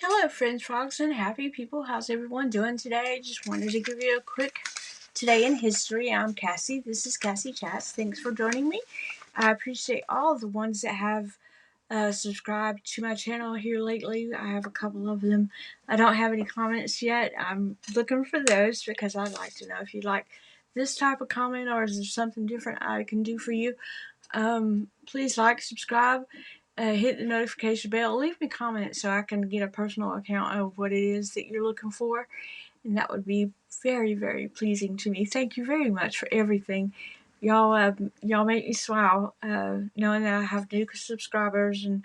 Hello, friends, frogs, and happy people. How's everyone doing today? Just wanted to give you a quick today in history. I'm Cassie. This is Cassie Chats. Thanks for joining me. I appreciate all the ones that have subscribed to my channel here lately. I have a couple of them. I don't have any comments yet. I'm looking for those because I'd like to know if you like this type of comment or is there something different I can do for you. Please like, subscribe, hit the notification bell, leave me comments so I can get a personal account of what it is that you're looking for, and that would be very, very pleasing to me. Thank you very much for everything. Y'all make me smile, knowing that I have new subscribers and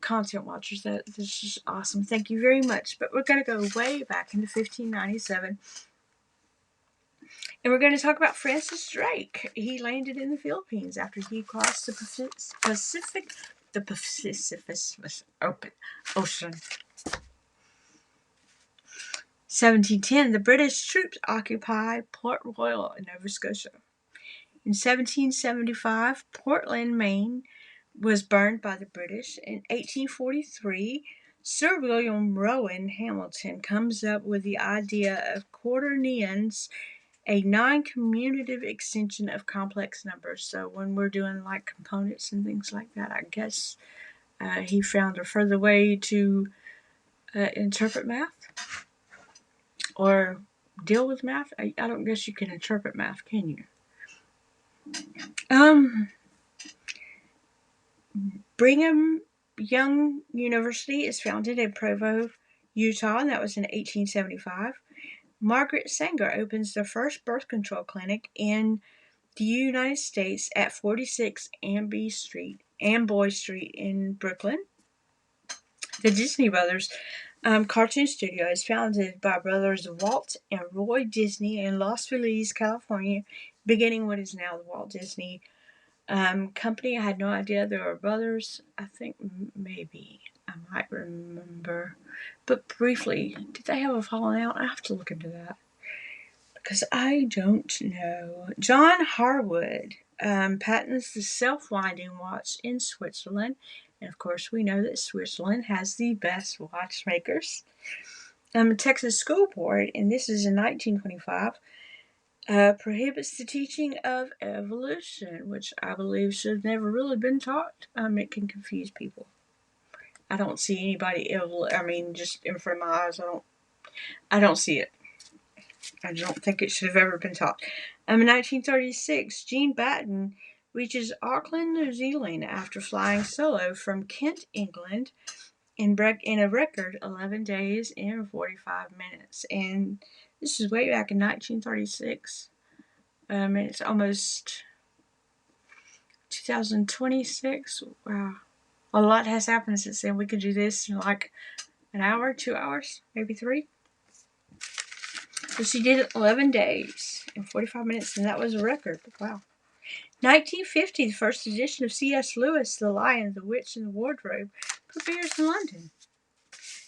content watchers. That's just awesome. Thank you very much. But we're gonna go way back into 1597. And we're going to talk about Francis Drake. He landed in the Philippines after he crossed the Pacific Ocean. 1710, the British troops occupied Port Royal in Nova Scotia. In 1775, Portland, Maine was burned by the British. In 1843, Sir William Rowan Hamilton comes up with the idea of quaternions, a non-commutative extension of complex numbers. So when we're doing like components and things like that, I guess he found a further way to interpret math or deal with math. I don't guess you can interpret math, can you? Brigham Young University is founded in Provo, Utah, and that was in 1875. Margaret Sanger opens the first birth control clinic in the United States at 46 Amboy Street in Brooklyn. The Disney Brothers cartoon studio is founded by brothers Walt and Roy Disney in Los Feliz, California, beginning what is now the Walt Disney Company. I had no idea they were brothers. I think maybe I might remember, but briefly, did they have a falling out? I have to look into that because I don't know. John Harwood patents the self-winding watch in Switzerland. And of course, we know that Switzerland has the best watchmakers. Texas School Board, and this is in 1925, prohibits the teaching of evolution, which I believe should have never really been taught. It can confuse people. I don't see anybody just in front of my eyes. I don't see it. I don't think it should have ever been taught. In 1936, Jean Batten reaches Auckland, New Zealand after flying solo from Kent, England in a record 11 days and 45 minutes. And this is way back in 1936. It's almost 2026. Wow. A lot has happened since then. We could do this in like an hour, 2 hours, maybe 3. So she did it 11 days and 45 minutes, and that was a record. Wow. 1950, the first edition of C.S. Lewis' The Lion, the Witch, and the Wardrobe premieres in London.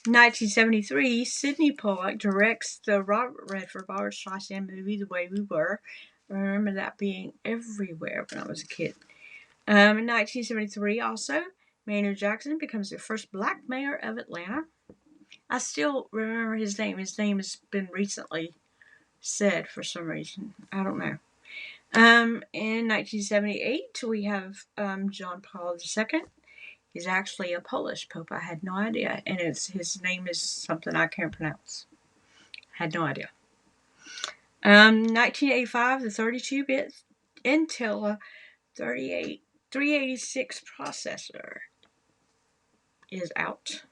1973, Sidney Pollack directs the Robert Redford Barbra Streisand movie The Way We Were. I remember that being everywhere when I was a kid. In 1973, also, Maynard Jackson becomes the first black mayor of Atlanta. I still remember his name. His name has been recently said for some reason. I don't know. In 1978, we have John Paul II. He's actually a Polish pope. I had no idea. And his name is something I can't pronounce. Had no idea. 1985, the 32-bit Intel 386 processor is out.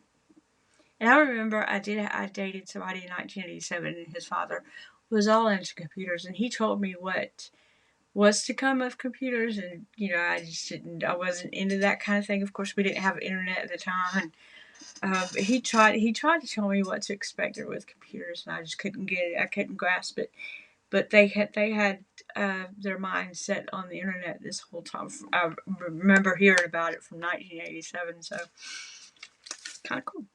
And I remember I dated somebody in 1987, and his father was all into computers, and he told me what was to come of computers, and I wasn't into that kind of thing. Of course, we didn't have internet at the time, and he tried to tell me what to expect with computers, and I just couldn't get it. I couldn't grasp it. But they had their mind set on the internet this whole time. I remember hearing about it from 1987, so kind of cool.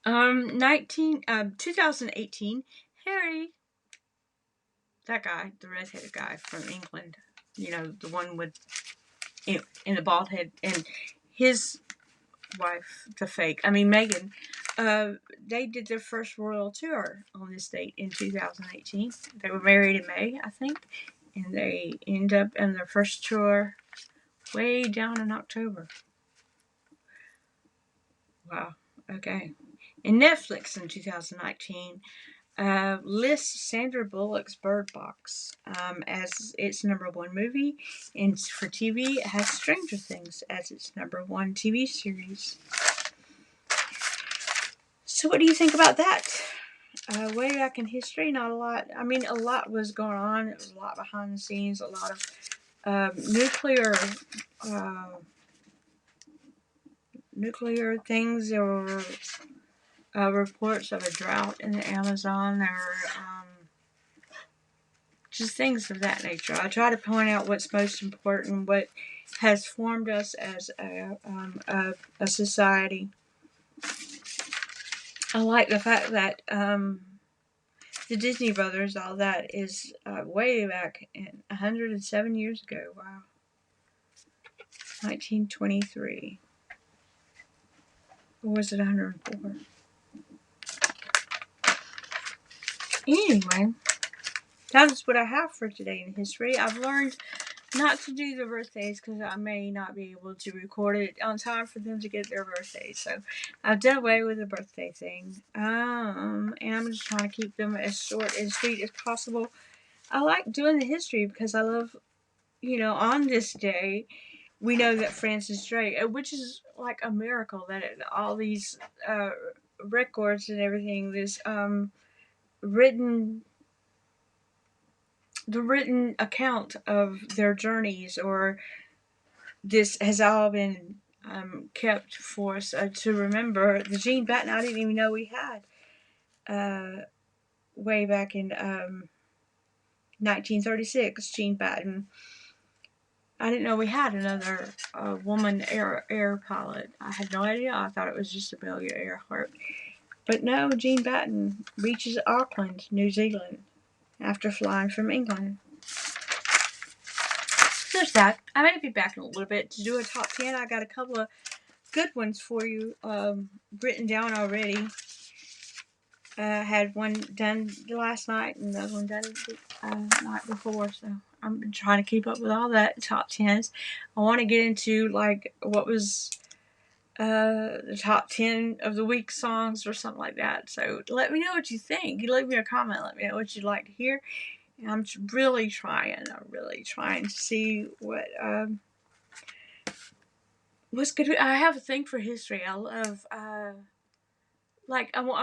2018, Harry, that guy, the redheaded guy from England, the one with in the bald head, and his wife, the fake. I mean Megan. They did their first royal tour on this date in 2018. They were married in May, I think, and they end up in their first tour way down in October. Wow. Okay. And Netflix in 2019 lists Sandra Bullock's Bird Box as its number one movie, and for TV, it has Stranger Things as its number one TV series. So, what do you think about that? Way back in history, not a lot. I mean, a lot was going on. It was a lot behind the scenes, a lot of uh, nuclear things. There were reports of a drought in the Amazon. There were just things of that nature. I try to point out what's most important, what has formed us as a society. I like the fact that the Disney Brothers, all that is way back in 107 years ago. Wow. 1923. Or was it 104? Anyway, that is what I have for today in history. I've learned not to do the birthdays because I may not be able to record it on time for them to get their birthdays. So I've done away with the birthday thing. And I'm just trying to keep them as short and sweet as possible. I like doing the history because I love, on this day, we know that Francis Drake, which is like a miracle that all these records and everything, this written the written account of their journeys, or this has all been kept for us to remember. The Gene Batten, I didn't even know we had way back in 1936. Gene Batten. I didn't know we had another woman air pilot. I had no idea. I thought it was just Amelia Earhart. But no, Gene Batten reaches Auckland, New Zealand, after flying from England. There's that. I may be back in a little bit to do a top 10. I got a couple of good ones for you written down already. Had one done last night and the other one done the night before, so I'm trying to keep up with all that top 10s. I want to get into like what was the top 10 of the week songs or something like that. So let me know what you think. You leave me a comment. Let me know what you'd like to hear. And I'm really trying to see what's good. I have a thing for history. I love I'm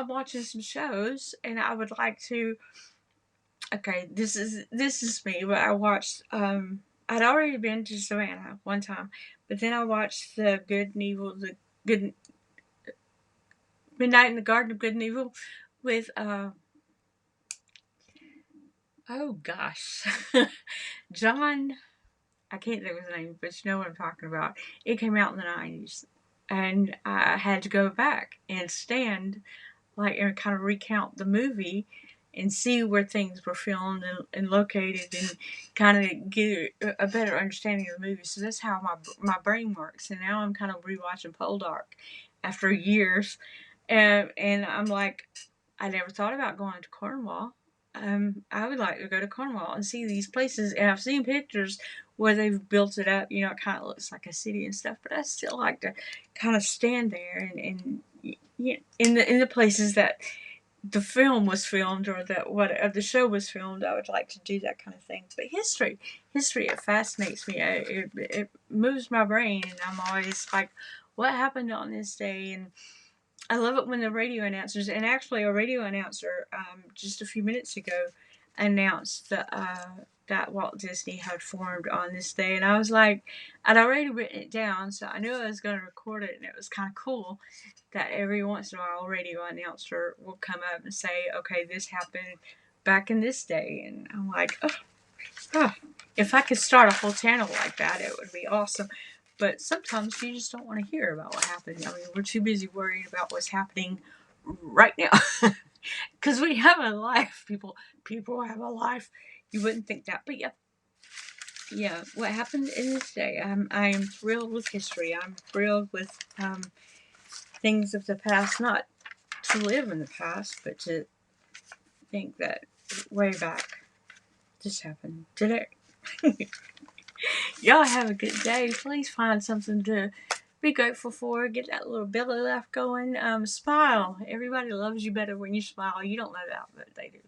watching some shows, and I would like to. Okay, this is me, but I watched. I'd already been to Savannah one time, but then I watched the Good and Evil, the Good Midnight in the Garden of Good and Evil, with oh gosh, John. I can't think of his name, but you know what I'm talking about. It came out in the 90s, and I had to go back and stand and kind of recount the movie and see where things were filmed and located, and kind of get a better understanding of the movie. So that's how my brain works. And now I'm kind of rewatching Poldark after years, and I'm like, I never thought about going to Cornwall. I would like to go to Cornwall and see these places, and I've seen pictures where they've built it up. It kind of looks like a city and stuff, but I still like to kind of stand there and in the places that the film was filmed, or the show was filmed. I would like to do that kind of thing. But history, it fascinates me. It moves my brain, and I'm always like, what happened on this day? And I love it when the radio announcers, and actually a radio announcer just a few minutes ago announced that Walt Disney had formed on this day. And I was like, I'd already written it down, so I knew I was going to record it, and it was kind of cool that every once in a while a radio announcer will come up and say, okay, this happened back in this day. And I'm like, oh, if I could start a whole channel like that, it would be awesome. But sometimes you just don't want to hear about what happened. I mean, we're too busy worrying about what's happening right now. Because we have a life. People have a life. You wouldn't think that. But yeah, what happened in this day. I am thrilled with history. I'm thrilled with things of the past, not to live in the past, but to think that way back this happened today. Y'all have a good day. Please find something to be grateful for. Get that little belly laugh going. Smile. Everybody loves you better when you smile. You don't know that, but they do.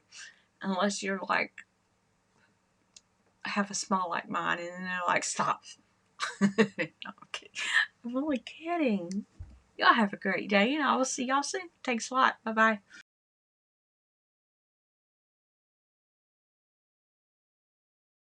Unless you're like, have a smile like mine, and then they're like, stop. No, I'm only kidding. Y'all have a great day, and I will see y'all soon. Thanks a lot. Bye bye.